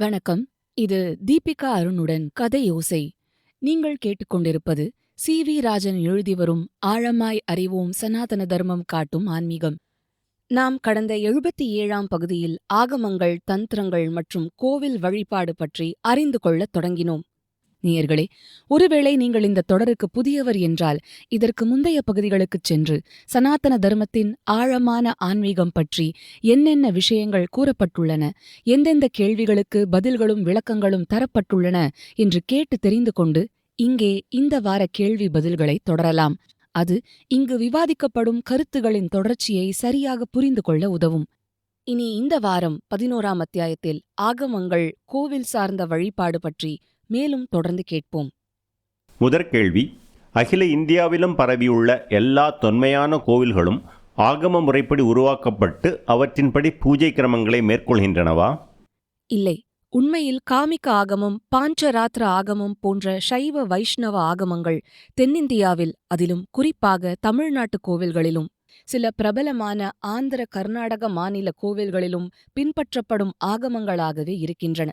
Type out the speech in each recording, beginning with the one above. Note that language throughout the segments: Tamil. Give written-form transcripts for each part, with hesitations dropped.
வணக்கம். இது தீபிகா அருணுடன் கதையோசை. நீங்கள் கேட்டுக்கொண்டிருப்பது சி.வி. ராஜன் எழுதி வரும் ஆழமாய் அறிவோம் சனாதன தர்மம் காட்டும் ஆன்மீகம். நாம் கடந்த 77ஆம் பகுதியில் ஆகமங்கள், தந்திரங்கள் மற்றும் கோவில் வழிபாடு பற்றி அறிந்து கொள்ளத் தொடங்கினோம். நேயர்களே, ஒருவேளை நீங்கள் இந்த தொடருக்கு புதியவர் என்றால் இதற்கு முந்தைய பகுதிகளுக்குச் சென்று சனாதன தர்மத்தின் ஆழமான ஆன்மீகம் பற்றி என்னென்ன விஷயங்கள் கூறப்பட்டுள்ளன, எந்தெந்த கேள்விகளுக்கு பதில்களும் விளக்கங்களும் தரப்பட்டுள்ளன என்று கேட்டு தெரிந்து கொண்டு இங்கே இந்த வார கேள்வி பதில்களை தொடரலாம். அது இங்கு விவாதிக்கப்படும் கருத்துகளின் தொடர்ச்சியை சரியாக புரிந்து கொள்ள உதவும். இனி இந்த வாரம் 11ஆம் அத்தியாயத்தில் ஆகமங்கள், கோவில் சார்ந்த வழிபாடு பற்றி மேலும் தொடர்ந்து கேட்போம். முதற் கேள்வி: அகில இந்தியாவிலும் பரவியுள்ள எல்லா தொன்மையான கோவில்களும் ஆகம முறைப்படி உருவாக்கப்பட்டு அவற்றின்படி பூஜை கிரமங்களை மேற்கொள்கின்றனவா? இல்லை. உண்மையில் காமிக ஆகமம், பாஞ்சராத்திர ஆகமம் போன்ற சைவ வைஷ்ணவ ஆகமங்கள் தென்னிந்தியாவில், அதிலும் குறிப்பாக தமிழ்நாட்டு கோவில்களிலும் சில பிரபலமான ஆந்திர, கர்நாடக மாநில கோவில்களிலும் பின்பற்றப்படும் ஆகமங்களாகவே இருக்கின்றன.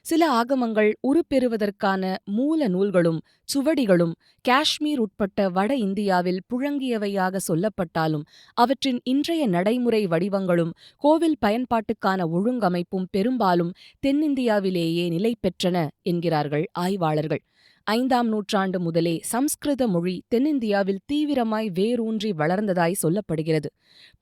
சில ஆகமங்கள் உருப்பெறுவதற்கான மூல நூல்களும் சுவடிகளும் காஷ்மீர் உட்பட்ட வட இந்தியாவில் புழங்கியவையாக சொல்லப்பட்டாலும் அவற்றின் இன்றைய நடைமுறை வடிவங்களும் கோவில் பயன்பாட்டுக்கான ஒழுங்கமைப்பும் பெரும்பாலும் தென்னிந்தியாவிலேயே நிலை பெற்றன என்கிறார்கள் ஆய்வாளர்கள். 5ஆம் நூற்றாண்டு முதலே சம்ஸ்கிருத மொழி தென்னிந்தியாவில் தீவிரமாய் வேரூன்றி வளர்ந்ததாய் சொல்லப்படுகிறது.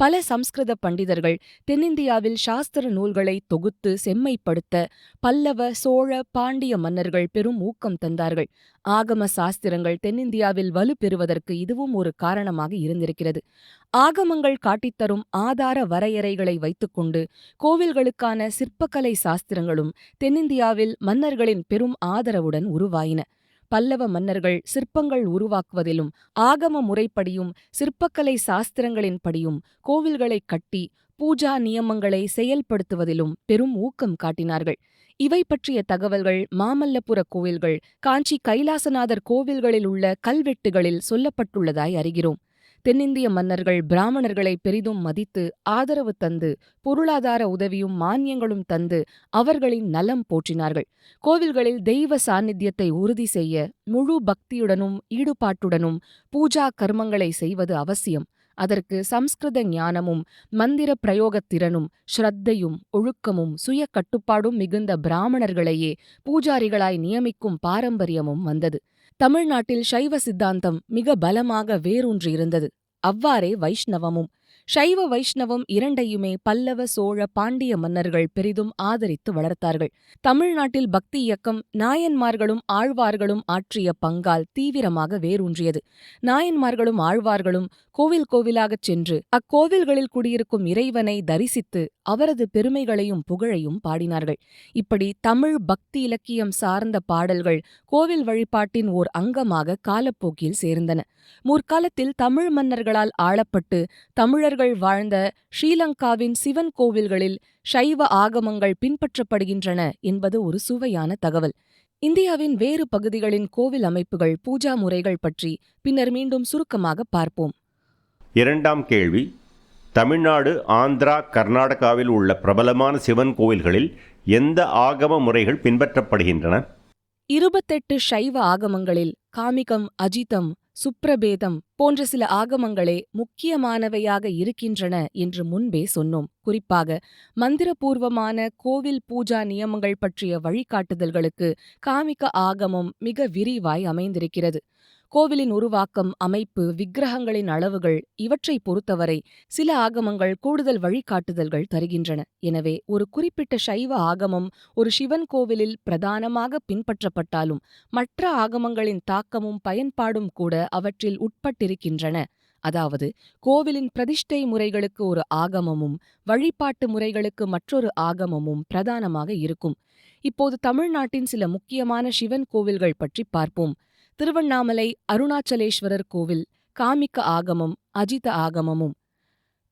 பல சம்ஸ்கிருத பண்டிதர்கள் தென்னிந்தியாவில் சாஸ்திர நூல்களை தொகுத்து செம்மைப்படுத்த பல்லவ, சோழ, பாண்டிய மன்னர்கள் பெரும் ஊக்கம் தந்தார்கள். ஆகம சாஸ்திரங்கள் தென்னிந்தியாவில் வலுப்பெறுவதற்கு இதுவும் ஒரு காரணமாக இருந்திருக்கிறது. ஆகமங்கள் காட்டித்தரும் ஆதார வரையறைகளை வைத்துக்கொண்டு கோவில்களுக்கான சிற்பக்கலை சாஸ்திரங்களும் தென்னிந்தியாவில் மன்னர்களின் பெரும் ஆதரவுடன் உருவாயின. பல்லவ மன்னர்கள் சிற்பங்கள் உருவாக்குவதிலும் ஆகம முறைப்படியும் சிற்பக்கலை சாஸ்திரங்களின்படியும் கோவில்களைக் கட்டி பூஜா நியமங்களை செயல்படுத்துவதிலும் பெரும் ஊக்கம் காட்டினார்கள். இவை பற்றிய தகவல்கள் மாமல்லபுர கோவில்கள், காஞ்சி கைலாசநாதர் கோவில்களில் உள்ள கல்வெட்டுகளில் சொல்லப்பட்டுள்ளதாய் அறிகிறோம். தென்னிந்திய மன்னர்கள் பிராமணர்களை பெரிதும் மதித்து ஆதரவு தந்து பொருளாதார உதவியும் மானியங்களும் தந்து அவர்களின் நலம் போற்றினார்கள். கோவில்களில் தெய்வ சாநித்தியத்தை உறுதி செய்ய முழு பக்தியுடனும் ஈடுபாட்டுடனும் பூஜா கர்மங்களை செய்வது அவசியம். அதற்கு சம்ஸ்கிருத ஞானமும் மந்திர பிரயோகத்திறனும் ஸ்ரத்தையும் ஒழுக்கமும் சுய கட்டுப்பாடும் மிகுந்த பிராமணர்களையே பூஜாரிகளாய் நியமிக்கும் பாரம்பரியமும் வந்தது. தமிழ்நாட்டில் சைவ சித்தாந்தம் மிக பலமாக வேரூன்றியிருந்தது. அவ்வாறே வைஷ்ணவமும். சைவ வைஷ்ணவம் இரண்டையுமே பல்லவ, சோழ, பாண்டிய மன்னர்கள் பெரிதும் ஆதரித்து வளர்த்தார்கள். தமிழ்நாட்டில் பக்தி இயக்கம் நாயன்மார்களும் ஆழ்வார்களும் ஆற்றிய பங்கால் தீவிரமாக வேரூன்றியது. நாயன்மார்களும் ஆழ்வார்களும் கோவில் கோவிலாகச் சென்று அக்கோவில்களில் குடியிருக்கும் இறைவனை தரிசித்து அவரது பெருமைகளையும் புகழையும் பாடினார்கள். இப்படி தமிழ் பக்தி இலக்கியம் சார்ந்த பாடல்கள் கோவில் வழிபாட்டின் ஓர் அங்கமாக காலப்போக்கில் சேர்ந்தன. முற்காலத்தில் தமிழ் மன்னர்களால் ஆளப்பட்டு தமிழர்கள் வாழ்ந்த ஸ்ரீலங்காவின் சிவன் கோவில்களில் சைவ ஆகமங்கள் பின்பற்றப்படுகின்றன என்பது ஒரு சுவையான தகவல். இந்தியாவின் வேறு பகுதிகளின் கோவில் அமைப்புகள், பூஜா முறைகள் பற்றி பின்னர் மீண்டும் சுருக்கமாக பார்ப்போம். இரண்டாம் கேள்வி: தமிழ்நாடு, ஆந்திரா, கர்நாடகாவில் உள்ள பிரபலமான சிவன் கோவில்களில் எந்த ஆகம முறைகள் பின்பற்றப்படுகின்றன? 28 சைவ ஆகமங்களில் காமிகம், அஜிதம், சுப்ரபேதம் போன்ற சில ஆகமங்களே முக்கியமானவையாக இருக்கின்றன என்று முன்பே சொன்னோம். குறிப்பாக மந்திரபூர்வமான கோவில் பூஜா நியமங்கள் பற்றிய வழிகாட்டுதல்களுக்கு காமிக ஆகமம் மிக விரிவாய் அமைந்திருக்கிறது. கோவிலின் உருவாக்கம், அமைப்பு, விக்கிரகங்களின் அளவுகள் இவற்றை பொறுத்தவரை சில ஆகமங்கள் கூடுதல் வழிகாட்டுதல்கள் தருகின்றன. எனவே ஒரு குறிப்பிட்ட சைவ ஆகமம் ஒரு சிவன் கோவிலில் பிரதானமாக பின்பற்றப்பட்டாலும் மற்ற ஆகமங்களின் தாக்கமும் பயன்பாடும் கூட அவற்றில் உட்பட்டிருக்கின்றன. அதாவது கோவிலின் பிரதிஷ்டை முறைகளுக்கு ஒரு ஆகமமும் வழிபாட்டு முறைகளுக்கு மற்றொரு ஆகமமும் பிரதானமாக இருக்கும். இப்போது தமிழ்நாட்டின் சில முக்கியமான சிவன் கோவில்கள் பற்றி பார்ப்போம். திருவண்ணாமலை அருணாச்சலேஸ்வரர் கோவில் காமிக ஆகமம், அஜித ஆகமமும்.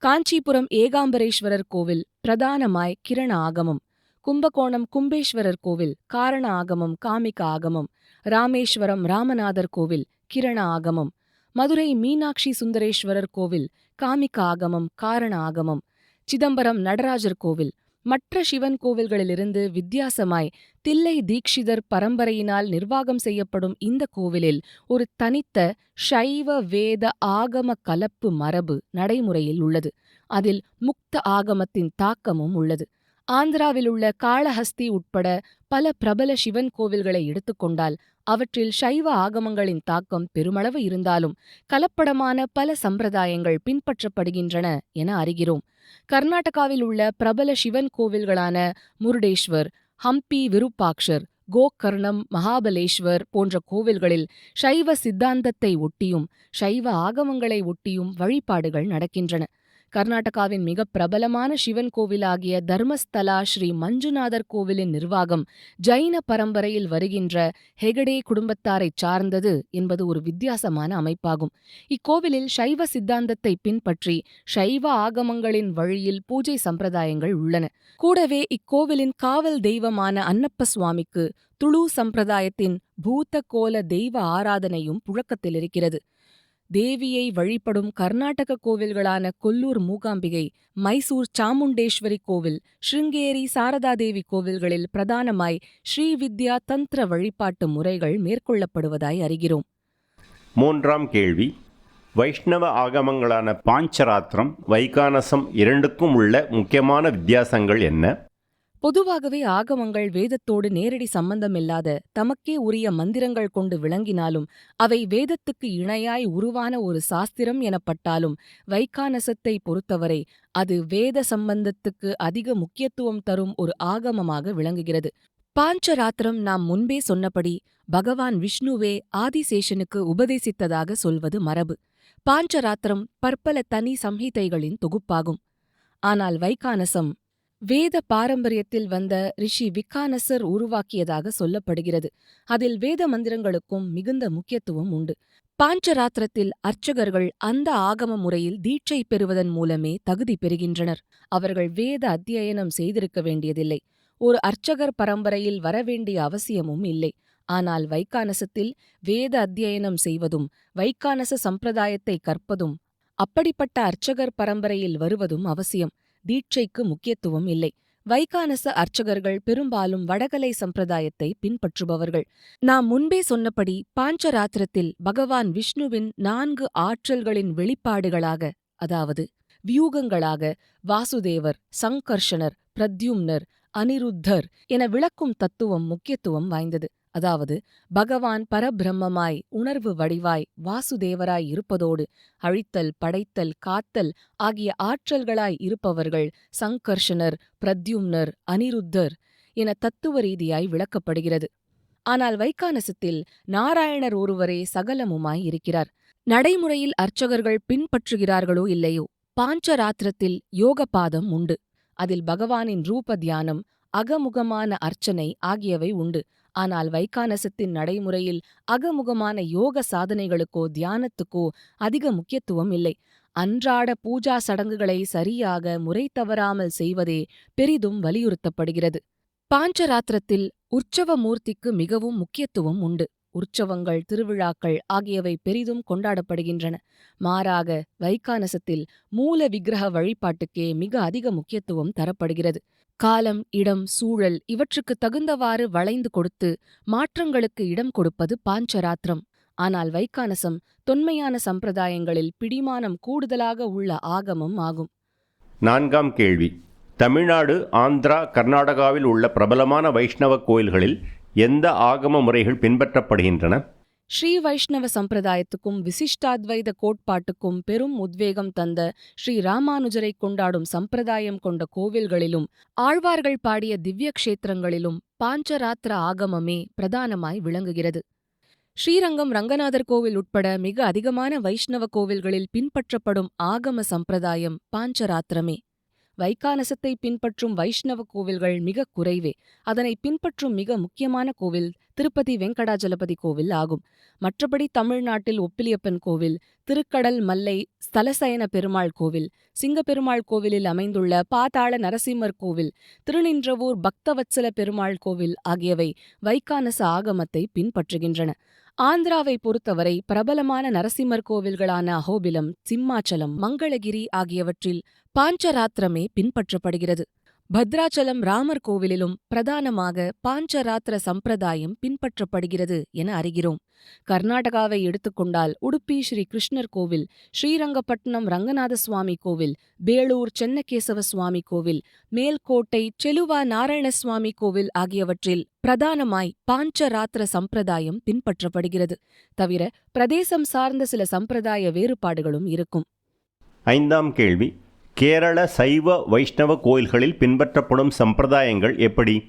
காஞ்சிபுரம் ஏகாம்பரேஸ்வரர் கோவில் பிரதானமாய் கிரண ஆகமம். கும்பகோணம் கும்பேஸ்வரர் கோவில் காரண ஆகமம், காமிக ஆகமம். ராமேஸ்வரம் ராமநாதர் கோவில் கிரண ஆகமம். மதுரை மீனாட்சி சுந்தரேஸ்வரர் கோவில் காமிக ஆகமம், காரண ஆகமம். சிதம்பரம் நடராஜர் கோவில் மற்ற சிவன் கோவில்களிலிருந்து வித்தியாசமாய் தில்லை தீக்ஷிதர் பரம்பரையினால் நிர்வாகம் செய்யப்படும் இந்த கோவிலில் ஒரு தனித்த சைவ வேத ஆகம கலப்பு மரபு நடைமுறையில் உள்ளது. அதில் முக்த ஆகமத்தின் தாக்கமும் உள்ளது. ஆந்திராவிலுள்ள காளஹஸ்தி உட்பட பல பிரபல சிவன் கோவில்களை எடுத்துக்கொண்டால் அவற்றில் சைவ ஆகமங்களின் தாக்கம் பெருமளவு இருந்தாலும் கலப்படமான பல சம்பிரதாயங்கள் பின்பற்றப்படுகின்றன என அறிகிறோம். கர்நாடகாவில் உள்ள பிரபல சிவன் கோவில்களான முருடேஸ்வர், ஹம்பி விருப்பாக்ஷர், கோகர்ணம், மகாபலேஸ்வர் போன்ற கோவில்களில் சைவ சித்தாந்தத்தை ஒட்டியும் சைவ ஆகமங்களை ஒட்டியும் வழிபாடுகள் நடக்கின்றன. கர்நாடகாவின் மிக பிரபலமான சிவன் கோவிலாகிய தர்மஸ்தலா ஸ்ரீ மஞ்சுநாதர் கோவிலின் நிர்வாகம் ஜைன பரம்பரையில் வருகின்ற ஹெகடே குடும்பத்தாரைச் சார்ந்தது என்பது ஒரு வித்தியாசமான அமைப்பாகும். இக்கோவிலில் சைவ சித்தாந்தத்தை பின்பற்றி சைவ ஆகமங்களின் வழியில் பூஜை சம்பிரதாயங்கள் உள்ளன. கூடவே இக்கோவிலின் காவல் தெய்வமான அன்னப்ப சுவாமிக்கு துளு சம்பிரதாயத்தின் பூத கோல தெய்வ ஆராதனையும் புழக்கத்தில் இருக்கிறது. தேவியை வழிபடும் கர்நாடக கோவில்களான கொல்லூர் மூகாம்பிகை, மைசூர் சாமுண்டேஸ்வரி கோவில், ஸ்ருங்கேரி சாரதாதேவி கோவில்களில் பிரதானமாய் ஸ்ரீவித்யா தந்திர வழிபாட்டு முறைகள் மேற்கொள்ளப்படுவதாய் அறிகிறோம். 3ஆம் கேள்வி. வைஷ்ணவ ஆகமங்களான பாஞ்சராத்திரம், வைகானசம் இரண்டுக்கும் உள்ள முக்கியமான வித்தியாசங்கள் என்ன? பொதுவாகவே ஆகமங்கள் வேதத்தோடு நேரடி சம்பந்தமில்லாத தமக்கே உரிய மந்திரங்கள் கொண்டு விளங்கினாலும் அவை வேதத்துக்கு இணையாய் உருவான ஒரு சாஸ்திரம் எனப்பட்டாலும் வைகானசத்தை பொறுத்தவரை அது வேத சம்பந்தத்துக்கு அதிக முக்கியத்துவம் தரும் ஒரு ஆகமமாக விளங்குகிறது. பாஞ்சராத்திரம் நாம் முன்பே சொன்னபடி பகவான் விஷ்ணுவே ஆதிசேஷனுக்கு உபதேசித்ததாக சொல்வது மரபு. பாஞ்சராத்திரம் பற்பல தனி சம்ஹிதைகளின் தொகுப்பாகும். ஆனால் வைகானசம் வேத பாரம்பரியத்தில் வந்த ரிஷி விக்கானசர் உருவாக்கியதாக சொல்லப்படுகிறது. அதில் வேத மந்திரங்களுக்கும் மிகுந்த முக்கியத்துவம் உண்டு. பாஞ்சராத்திரத்தில் அர்ச்சகர்கள் அந்த ஆகம முறையில் தீட்சை பெறுவதன் மூலமே தகுதி பெறுகின்றனர். அவர்கள் வேத அத்தியனம் செய்திருக்க வேண்டியதில்லை. ஒரு அர்ச்சகர் பரம்பரையில் வரவேண்டிய அவசியமும் இல்லை. ஆனால் வைகானசத்தில் வேத அத்தியனம் செய்வதும் வைகானச சம்பிரதாயத்தை கற்பதும் அப்படிப்பட்ட அர்ச்சகர் பரம்பரையில் வருவதும் அவசியம். தீட்சைக்கு முக்கியத்துவம் இல்லை. வைகானச அர்ச்சகர்கள் பெரும்பாலும் வடகலை சம்பிரதாயத்தை பின்பற்றுபவர்கள். நாம் முன்பே சொன்னபடி பாஞ்சராத்திரத்தில் பகவான் விஷ்ணுவின் 4 ஆற்றல்களின் வெளிப்பாடுகளாக, அதாவது வியூகங்களாக வாசுதேவர், சங்கர்ஷனர், பிரத்யும்னர், அனிருத்தர் என விளக்கும் தத்துவம் முக்கியத்துவம் வாய்ந்தது. அதாவது பகவான் பரபிரம்மமாய் உணர்வு வடிவாய் வாசுதேவராய் இருப்பதோடு அழித்தல், படைத்தல், காத்தல் ஆகிய ஆற்றல்களாய் இருப்பவர்கள் சங்கர்ஷனர், பிரத்யும்னர், அனிருத்தர் என தத்துவ ரீதியாய் விளக்கப்படுகிறது. ஆனால் வைகானசத்தில் நாராயணர் ஒருவரே சகலமுமாய் இருக்கிறார். நடைமுறையில் அர்ச்சகர்கள் பின்பற்றுகிறார்களோ இல்லையோ, பாஞ்சராத்திரத்தில் யோகபாதம் உண்டு. அதில் பகவானின் ரூப தியானம், அகமுகமான அர்ச்சனை ஆகியவை உண்டு. ஆனால் வைகானசத்தின் நடைமுறையில் அகமுகமான யோக சாதனைகளுக்கோ தியானத்துக்கோ அதிக முக்கியத்துவம் இல்லை. அன்றாட பூஜா சடங்குகளை சரியாக முறை தவறாமல் செய்வதே பெரிதும் வலியுறுத்தப்படுகிறது. பாஞ்சராத்திரத்தில் உற்சவ மூர்த்திக்கு மிகவும் முக்கியத்துவம் உண்டு. உற்சவங்கள், திருவிழாக்கள் ஆகியவை பெரிதும் கொண்டாடப்படுகின்றன. மாறாக வைகானசத்தில் மூல விக்கிரக வழிபாட்டுக்கே மிக அதிக முக்கியத்துவம் தரப்படுகிறது. காலம், இடம், சூழல் இவற்றுக்கு தகுந்தவாறு வளைந்து கொடுத்து மாற்றங்களுக்கு இடம் கொடுப்பது பாஞ்சராத்திரம். ஆனால் வைகானசம் தொன்மையான சம்பிரதாயங்களில் பிடிமானம் கூடுதலாக உள்ள ஆகமம் ஆகும். 4ஆம் கேள்வி. தமிழ்நாடு, ஆந்திரா, கர்நாடகாவில் உள்ள பிரபலமான வைஷ்ணவ கோயில்களில் எந்த ஆகம முறைகள் பின்பற்றப்படுகின்றன? ஸ்ரீ வைஷ்ணவ சம்பிரதாயத்துக்கும் விசிஷ்டாத்வைத கோட்பாட்டுக்கும் பெரும் உத்வேகம் தந்த ஸ்ரீ ராமானுஜரை கொண்டாடும் சம்பிரதாயம் கொண்ட கோவில்களிலும் ஆழ்வார்கள் பாடிய திவ்ய க்ஷேத்திரங்களிலும் பாஞ்சராத்திர ஆகமமே பிரதானமாய் விளங்குகிறது. ஸ்ரீரங்கம் ரங்கநாதர் கோவில் உட்பட மிக அதிகமான வைஷ்ணவ கோவில்களில் பின்பற்றப்படும் ஆகம சம்பிரதாயம் பாஞ்சராத்திரமே. வைகானசத்தை பின்பற்றும் வைஷ்ணவ கோவில்கள் மிக குறைவே. அதனை பின்பற்றும் மிக முக்கியமான கோவில் திருப்பதி வெங்கடாஜலபதி கோவில் ஆகும். மற்றபடி தமிழ்நாட்டில் ஒப்பிலியப்பன் கோவில், திருக்கடல் மல்லை ஸ்தலசயன பெருமாள் கோவில், சிங்கப்பெருமாள் கோவிலில் அமைந்துள்ள பாதாள நரசிம்மர் கோவில், திருநின்றவூர் பக்தவத்சல பெருமாள் கோவில் ஆகியவை வைகானச ஆகமத்தை பின்பற்றுகின்றன. ஆந்திராவை பொறுத்தவரை பிரபலமான நரசிம்மர் கோவில்களான அஹோபிலம், சிம்மாச்சலம், மங்களகிரி ஆகியவற்றில் பாஞ்சராத்திரமே பின்பற்றப்படுகிறது. பத்ராச்சலம் ராமர் கோவிலிலும் பிரதானமாக பாஞ்சராத்திர சம்பிரதாயம் பின்பற்றப்படுகிறது என அறிகிறோம். கர்நாடகாவை எடுத்துக்கொண்டால் உடுப்பி ஸ்ரீ கிருஷ்ணர் கோவில், ஸ்ரீரங்கப்பட்டினம் ரங்கநாத சுவாமி கோவில், பேளூர் சென்னகேசவ சுவாமி கோவில், மேல்கோட்டை செலுவா நாராயணசுவாமி கோவில் ஆகியவற்றில் பிரதானமாய் பாஞ்சராத்திர சம்பிரதாயம் பின்பற்றப்படுகிறது. தவிர பிரதேசம் சார்ந்த சில சம்பிரதாய வேறுபாடுகளும் இருக்கும். 5ஆம் கேள்வி. கேரள சைவ வைஷ்ணவ கோயில்களில் பின்பற்றப்படும் சம்பிரதாயங்கள் எப்படி?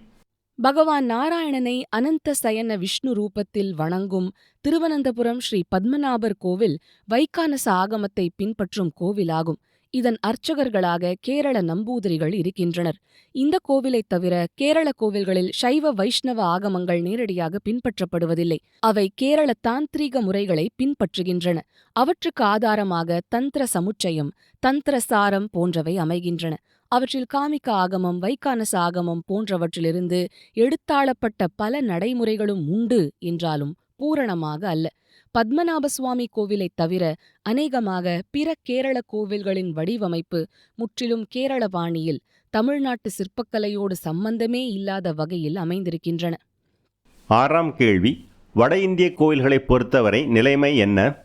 பகவான் நாராயணனை அனந்த சயன விஷ்ணு ரூபத்தில் வணங்கும் திருவனந்தபுரம் ஸ்ரீ பத்மநாபர் கோவில் வைகானச ஆகமத்தை பின்பற்றும் கோவிலாகும். இதன் அர்ச்சகர்களாக கேரள நம்பூதிரிகள் இருக்கின்றனர். இந்த கோவிலைத் தவிர கேரள கோவில்களில் சைவ வைஷ்ணவ ஆகமங்கள் நேரடியாக பின்பற்றப்படுவதில்லை. அவை கேரள தாந்திரீக முறைகளை பின்பற்றுகின்றன. அவற்றுக்கு ஆதாரமாக தந்திர சமுச்சயம், தந்திரசாரம் போன்றவை அமைகின்றன. அவற்றில் காமிக ஆகமம், வைகானச ஆகமம் போன்றவற்றிலிருந்து எடுத்தாளப்பட்ட பல நடைமுறைகளும் உண்டு என்றாலும் பூரணமாக அல்ல. பத்மநாப சுவாமி கோவிலைத் தவிர அநேகமாக பிற கேரள கோவில்களின் வடிவமைப்பு முற்றிலும் கேரள பாணியில், தமிழ்நாட்டு சிற்பக்கலையோடு சம்பந்தமே இல்லாத வகையில் அமைந்திருக்கின்றன. 6ஆம் கேள்வி. வட இந்திய கோயில்களைப் பொறுத்தவரை நிலைமை என்ன?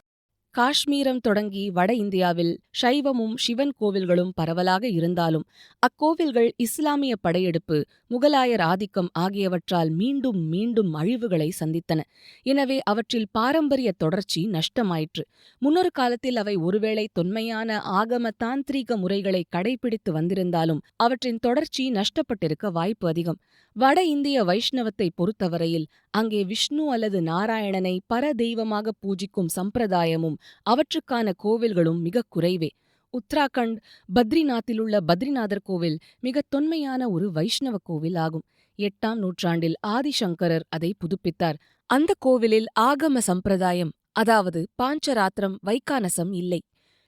காஷ்மீரம் தொடங்கி வட இந்தியாவில் சைவமும் சிவன் கோவில்களும் பரவலாக இருந்தாலும் அக்கோவில்கள் இஸ்லாமிய படையெடுப்பு, முகலாயர் ஆதிக்கம் ஆகியவற்றால் மீண்டும் மீண்டும் அழிவுகளை சந்தித்தன. எனவே அவற்றில் பாரம்பரிய தொடர்ச்சி நஷ்டமாயிற்று. முன்னொரு காலத்தில் அவை ஒருவேளை தொன்மையான ஆகம தாந்திரீக முறைகளை கடைபிடித்து வந்திருந்தாலும் அவற்றின் தொடர்ச்சி நஷ்டப்பட்டிருக்க வாய்ப்பு அதிகம். வட இந்திய வைஷ்ணவத்தை பொறுத்தவரையில் அங்கே விஷ்ணு அல்லது நாராயணனை பர தெய்வமாக பூஜிக்கும் சம்பிரதாயமும் அவற்றுக்கான கோவில்களும் மிகக் குறைவே. உத்தராகண்ட் பத்ரிநாத்திலுள்ள பத்ரிநாதர் கோவில் மிகத் தொன்மையான ஒரு வைஷ்ணவ கோவில் ஆகும். 8ஆம் நூற்றாண்டில் ஆதிசங்கரர் அதை புதுப்பித்தார். அந்த கோவிலில் ஆகம சம்பிரதாயம், அதாவது பாஞ்சராத்திரம், வைகானசம் இல்லை.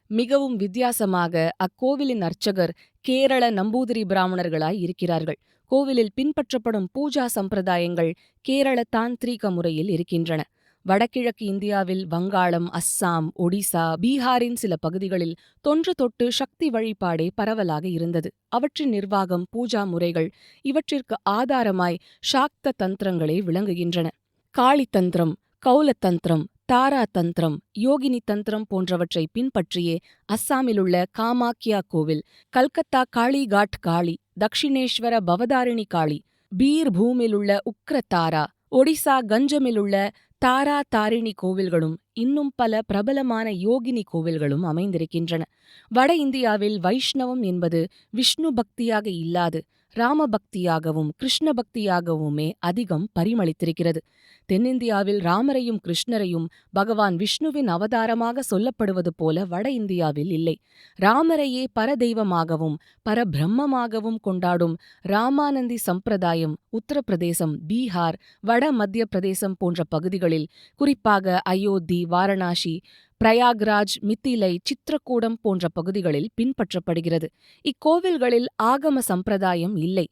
மிகவும் வித்தியாசமாக அக்கோவிலின் அர்ச்சகர் கேரள நம்பூதிரி பிராமணர்களாய் இருக்கிறார்கள். கோவிலில் பின்பற்றப்படும் பூஜா சம்பிரதாயங்கள் கேரள தாந்திரீக முறையில் இருக்கின்றன. வடகிழக்கு இந்தியாவில் வங்காளம், அஸ்ஸாம், ஒடிசா, பீகாரின் சில பகுதிகளில் தொன்று தொட்டு சக்தி வழிபாடே பரவலாக இருந்தது. அவற்றின் நிர்வாகம், பூஜா முறைகள் இவற்றிற்கு ஆதாரமாய் சாக்த தந்திரங்களே விளங்குகின்றன. காளி தந்திரம், கௌல தந்திரம், தாரா தந்திரம், யோகினி தந்திரம் போன்றவற்றை பின்பற்றியே அஸ்ஸாமிலுள்ள காமாக்கியா கோவில், கல்கத்தா காளிகாட் காளி, தக்ஷிணேஸ்வர பவதாரிணி காளி, பீர் பூமிலுள்ள உக்ர தாரா, ஒடிசா கஞ்சமிலுள்ள தாரா தாரிணி கோவில்களும் இன்னும் பல பிரபலமான யோகினி கோவில்களும் அமைந்திருக்கின்றன. வட இந்தியாவில் வைஷ்ணவம் என்பது விஷ்ணு பக்தியாக இல்லாது ராம பக்தியாகவும் கிருஷ்ண பக்தியாகவுமே அதிகம் பரிமளித்திருக்கிறது. தென்னிந்தியாவில் ராமரையும் கிருஷ்ணரையும் பகவான் விஷ்ணுவின் அவதாரமாக சொல்லப்படுவது போல வட இந்தியாவில் இல்லை. ராமரையே பரதெய்வமாகவும் பரபிரம்மமாகவும் கொண்டாடும் ராமானந்தி சம்பிரதாயம் உத்தரப்பிரதேசம், பீகார், வட மத்திய பிரதேசம் போன்ற பகுதிகளில், குறிப்பாக அயோத்தி, வாரணாசி, பிரயாக்ராஜ், மித்திலை, சித்திரக்கூடம் போன்ற பகுதிகளில் பின்பற்றப்படுகிறது. இக்கோவில்களில் ஆகம சம்பிரதாயம் இல்லை.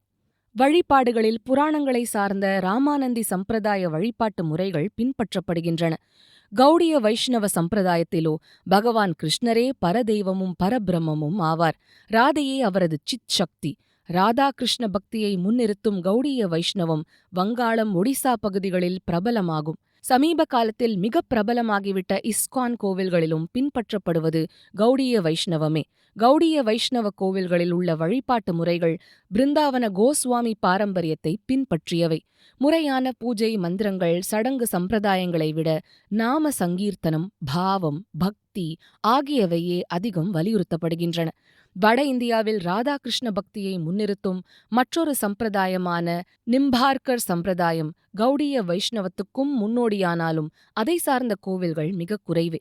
வழிபாடுகளில் புராணங்களை சார்ந்த ராமானந்தி சம்பிரதாய வழிபாட்டு முறைகள் பின்பற்றப்படுகின்றன. கௌடிய வைஷ்ணவ சம்பிரதாயத்திலோ பகவான் கிருஷ்ணரே பரதெய்வமும் பரபிரம்மமும் ஆவார். ராதையே அவரது சித் சக்தி. ராதா கிருஷ்ண பக்தியை முன்னிறுத்தும் கௌடிய வைஷ்ணவம் வங்காளம், ஒடிசா பகுதிகளில் பிரபலமாகும். சமீப காலத்தில் மிகப் பிரபலமாகிவிட்ட இஸ்கான் கோவில்களிலும் பின்பற்றப்படுவது கௌடிய வைஷ்ணவமே. கௌடிய வைஷ்ணவ கோவில்களில் உள்ள வழிபாட்டு முறைகள் பிருந்தாவன கோஸ்வாமி பாரம்பரியத்தை பின்பற்றியவை. முறையான பூஜை, மந்திரங்கள், சடங்கு சம்பிரதாயங்களை விட நாம சங்கீர்த்தனம், பாவம், பக்தி ஆகியவையே அதிகம் வலியுறுத்தப்படுகின்றன. வட இந்தியாவில் ராதாகிருஷ்ண பக்தியை முன்னிறுத்தும் மற்றொரு சம்பிரதாயமான நிம்பார்க்கர் சம்பிரதாயம் கௌடிய வைஷ்ணவத்துக்கும் முன்னோடியானாலும் அதை சார்ந்த கோவில்கள் மிகக் குறைவே.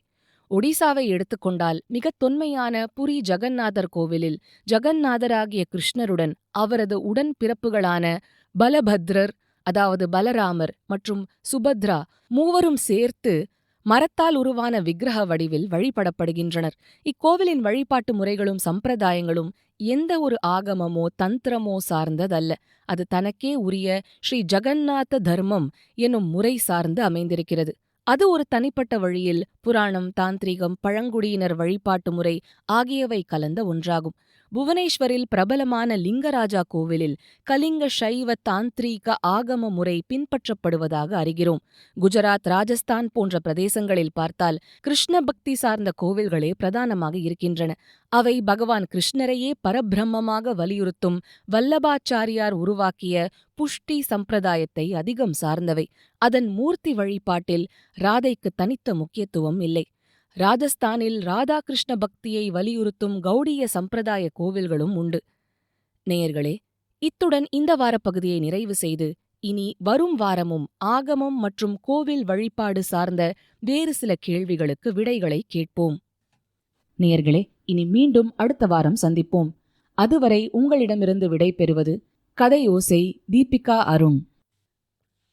ஒடிசாவை எடுத்துக்கொண்டால் மிகத் தொன்மையான புரி ஜகந்நாதர் கோவிலில் ஜகந்நாதராகிய கிருஷ்ணருடன் அவரது உடன் பிறப்புகளான பலபத்ரர், அதாவது பலராமர் மற்றும் சுபத்ரா மூவரும் சேர்த்து மரத்தால் உருவான விக்கிரக வடிவில் வழிபடப்படுகின்றனர். இக்கோவிலின் வழிபாட்டு முறைகளும் சம்பிரதாயங்களும் எந்த ஒரு ஆகமமோ தந்திரமோ சார்ந்ததல்ல. அது தனக்கே உரிய ஸ்ரீ ஜகந்நாத தர்மம் எனும் முறை சார்ந்து அமைந்திருக்கிறது. அது ஒரு தனிப்பட்ட வழியில் புராணம், தாந்திரிகம், பழங்குடியினர் வழிபாட்டு முறை ஆகியவை கலந்த ஒன்றாகும். புவனேஸ்வரில் பிரபலமான லிங்கராஜா கோவிலில் கலிங்க சைவ தாந்திரீக ஆகம முறை பின்பற்றப்படுவதாக அறிகிறோம். குஜராத், ராஜஸ்தான் போன்ற பிரதேசங்களில் பார்த்தால் கிருஷ்ண பக்தி சார்ந்த கோவில்களே பிரதானமாக இருக்கின்றன. அவை பகவான் கிருஷ்ணரையே பரபிரம்மமாக வலியுறுத்தும் வல்லபாச்சாரியார் உருவாக்கிய புஷ்டி சம்பிரதாயத்தை அதிகம் சார்ந்தவை. அதன் மூர்த்தி வழிபாட்டில் ராதைக்கு தனித்த முக்கியத்துவம் இல்லை. ராஜஸ்தானில் ராதாகிருஷ்ண பக்தியை வலியுறுத்தும் கௌடிய சம்பிரதாய கோவில்களும் உண்டு. நேயர்களே, இத்துடன் இந்த வாரப்பகுதியை நிறைவு செய்து இனி வரும் வாரமும் ஆகமம் மற்றும் கோவில் வழிபாடு சார்ந்த வேறு சில கேள்விகளுக்கு விடைகளை கேட்போம். நேயர்களே, இனி மீண்டும் அடுத்த வாரம் சந்திப்போம். அதுவரை உங்களிடமிருந்து விடை பெறுவது கதையோசை தீபிகா அருண்.